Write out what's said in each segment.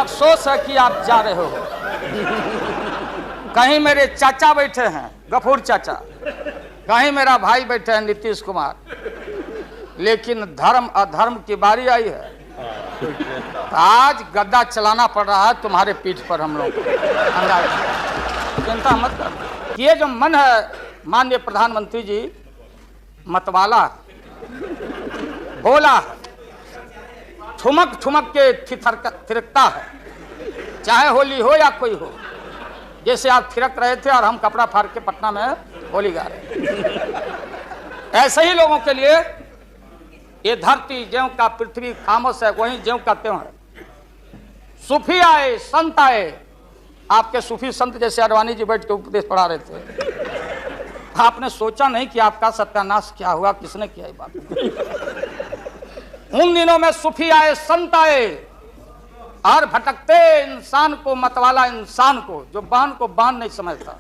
अफसोस है कि आप जा रहे हो। कहीं मेरे चाचा बैठे हैं, गफूर चाचा, कहीं मेरा भाई बैठे हैं नीतीश कुमार, लेकिन धर्म अधर्म की बारी आई है। आज गद्दा चलाना पड़ रहा है तुम्हारे पीठ पर हम लोग। चिंता मत कर। ये जो मन है माननीय प्रधानमंत्री जी, मतवाला बोला ठुमक ठुमक के थिरकता है, चाहे होली हो या कोई हो। जैसे आप थिरक रहे थे और हम कपड़ा फाड़ के पटना में होली गा रहे। ऐसे ही लोगों के लिए ये धरती ज्यों का पृथ्वी खामोश है, वहीं ज्यों का त्यों है। सूफी आए, संत आए, आपके सूफी संत जैसे अडवाणी जी बैठ के उपदेश पढ़ा रहे थे। आपने सोचा नहीं कि आपका सत्यानाश क्या हुआ, किसने किया ये बात। उन दिनों में सूफी आए, संत आए और भटकते इंसान को, मतवाला इंसान को, जो बान को बान नहीं समझता,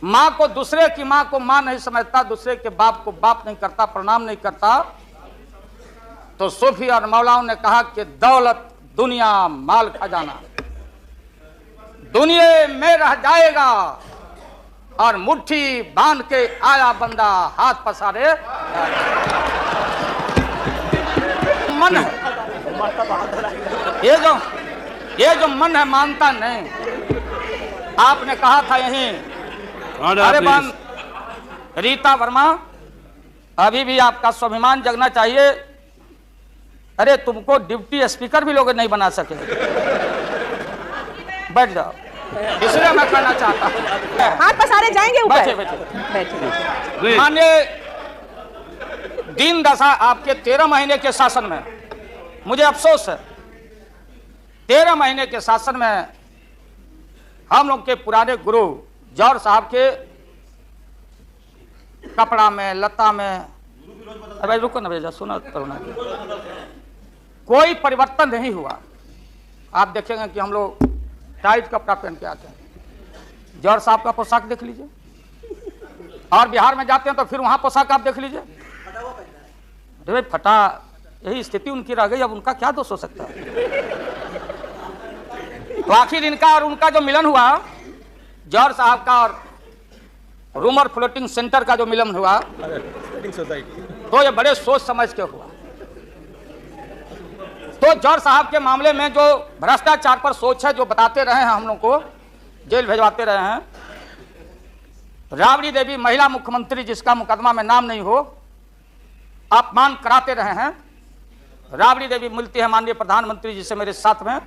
माँ को दूसरे की माँ को माँ नहीं समझता, दूसरे के बाप को बाप नहीं करता, प्रणाम नहीं करता, तो सूफी और मौलाओं ने कहा कि दौलत दुनिया माल खजाना दुनिया में रह जाएगा, और मुट्ठी बांध के आया बंदा हाथ पसारे। मन है ये जो मन है मानता नहीं। आपने कहा था यहीं, अरे बन रीता वर्मा, अभी भी आपका स्वाभिमान जगना चाहिए। अरे तुमको डिप्टी स्पीकर भी लोग नहीं बना सके। बैठ जाओ, इसलिए मैं कहना चाहता हूँ। हाथ पसारे जाएंगे ऊपर। बैठे बैठे। माननीय दीन दशा आपके 13 महीने के शासन में, मुझे अफसोस है 13 महीने के शासन में हम लोग के पुराने गुरु जौहर साहब के कपड़ा में, लता में, अरे रुको ना भैया, सुनो तो ना, कोई परिवर्तन नहीं हुआ। आप देखेंगे कि हम लोग टाइट कपड़ा पहन के आते हैं। जौहर साहब का पोशाक देख लीजिए, और बिहार में जाते हैं तो फिर वहां पोशाक आप देख लीजिए, अरे फटा। यही स्थिति उनकी रह गई, अब उनका क्या दोष हो सकता है। तो आखिर इनका और उनका जो मिलन हुआ, जौहर साहब का और रूमर फ्लोटिंग सेंटर का जो मिलन हुआ, तो ये बड़े सोच समझ के हुआ। तो जौहर साहब के मामले में जो भ्रष्टाचार पर सोच है, जो बताते रहे हैं, हम लोग को जेल भेजवाते रहे हैं। राबड़ी देवी महिला मुख्यमंत्री, जिसका मुकदमा में नाम नहीं हो, अपमान कराते रहे हैं। राबड़ी देवी मिलती है माननीय प्रधानमंत्री जी से मेरे साथ में,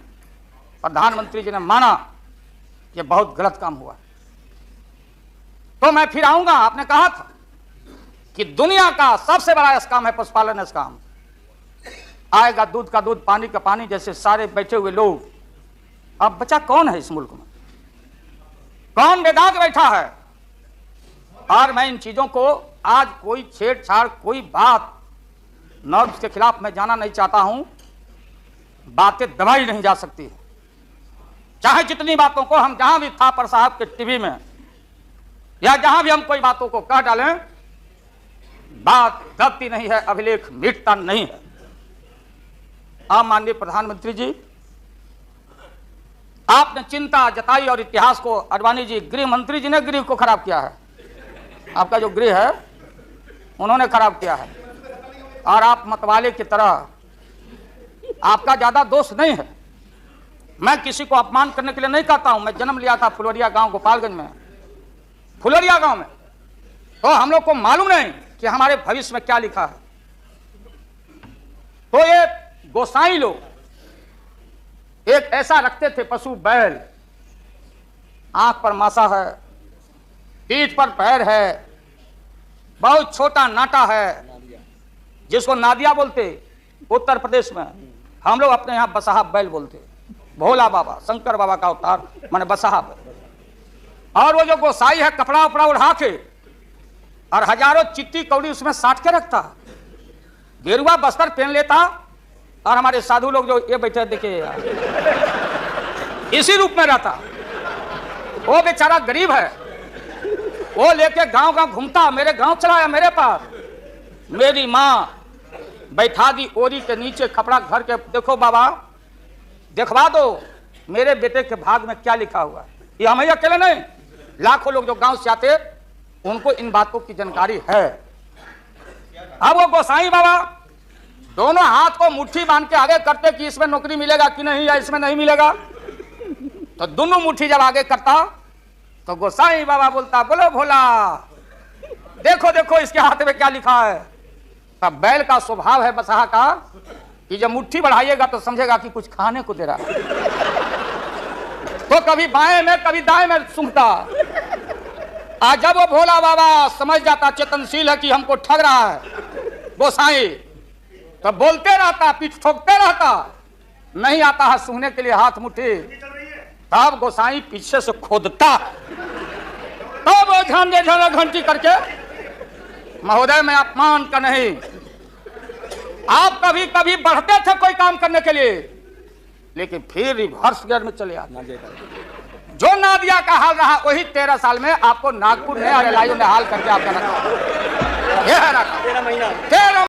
प्रधानमंत्री जी ने माना कि बहुत गलत काम हुआ, तो मैं फिर आऊंगा। आपने कहा था कि दुनिया का सबसे बड़ा स्काम है पशुपालन स्काम। आएगा दूध का दूध, पानी का पानी, जैसे सारे बैठे हुए लोग। अब बचा कौन है इस मुल्क में? कौन वेदांत बैठा है? और मैं इन चीजों को आज कोई छेड़छाड़, कोई बात नॉर्म्स के खिलाफ मैं जाना नहीं चाहता हूं। बातें दबाई नहीं जा सकती है, चाहे जितनी बातों को हम जहां भी थापर साहब के टीवी में या जहां भी हम कोई बातों को कह डालें, बात दबती नहीं है, अभिलेख मिटता नहीं है। आप माननीय प्रधानमंत्री जी, आपने चिंता जताई और इतिहास को, अडवाणी जी गृह मंत्री जी ने गृह को खराब किया है। आपका जो गृह है उन्होंने खराब किया है, और आप मतवाले की तरह, आपका ज्यादा दोष नहीं है। मैं किसी को अपमान करने के लिए नहीं कहता हूं। मैं जन्म लिया था फुलरिया गांव, गोपालगंज में, फुलरिया गांव में, तो हम लोग को मालूम नहीं कि हमारे भविष्य में क्या लिखा है। तो ये गोसाई लोग एक ऐसा रखते थे पशु बैल, आंख पर मासा है, पीठ पर पैर है, बहुत छोटा नाटा है, जिसको नादिया बोलते उत्तर प्रदेश में। हम लोग अपने यहां बसहा बैल बोलते। भोला बाबा, शंकर बाबा का अवतार माने बसहा बैल। और वो जो गोसाई है, कपड़ा उपड़ा उड़ा के और हजारों चिट्टी कौड़ी उसमें साट के रखता, गेरुआ बस्तर पहन लेता, और हमारे साधु लोग जो ये बैठे देखिए इसी रूप में रहता। वो बेचारा गरीब है, वो लेके गांव गांव घूमता। मेरे गांव चलाया मेरे पास, मेरी माँ बैठा दी ओरी के नीचे, कपड़ा घर के। देखो बाबा, दिखवा दो मेरे बेटे के भाग में क्या लिखा हुआ है। ये हम ही अकेले नहीं, लाखों लोग जो गांव से आते उनको इन बातों की जानकारी है। अब वो गोसाई बाबा दोनों हाथ को मुट्ठी बांध के आगे करते कि इसमें नौकरी मिलेगा कि नहीं या इसमें नहीं मिलेगा। तो दोनों मुट्ठी जब आगे करता तो गोसाई बाबा बोलता, बोलो भोला, देखो देखो इसके हाथ में क्या लिखा है। तब बैल का स्वभाव है बसहा का कि जब मुट्ठी बढ़ाइएगा तो समझेगा कि कुछ खाने को दे रहा है, तो कभी बाएं में कभी दाएं में सूंघता। आज जब वो भोला बाबा समझ जाता चेतनशील है कि हमको ठग रहा है गोसाई, तो बोलते रहता, पीठ ठोकते रहता, नहीं आता है सूंघने के लिए हाथ मुट्ठी। तब गोसाई पीछे से खोदता, तब वो झंडे झंडे घंटी करके, महोदय मैं अपमान का नहीं, आप कभी कभी बढ़ते थे कोई काम करने के लिए, लेकिन फिर रिवर्स गियर में चले आते। जो नादिया का हाल रहा वही 13 साल में आपको नागपुर ने और एलआईयू ने हाल करके आपका रखा। 13 महीना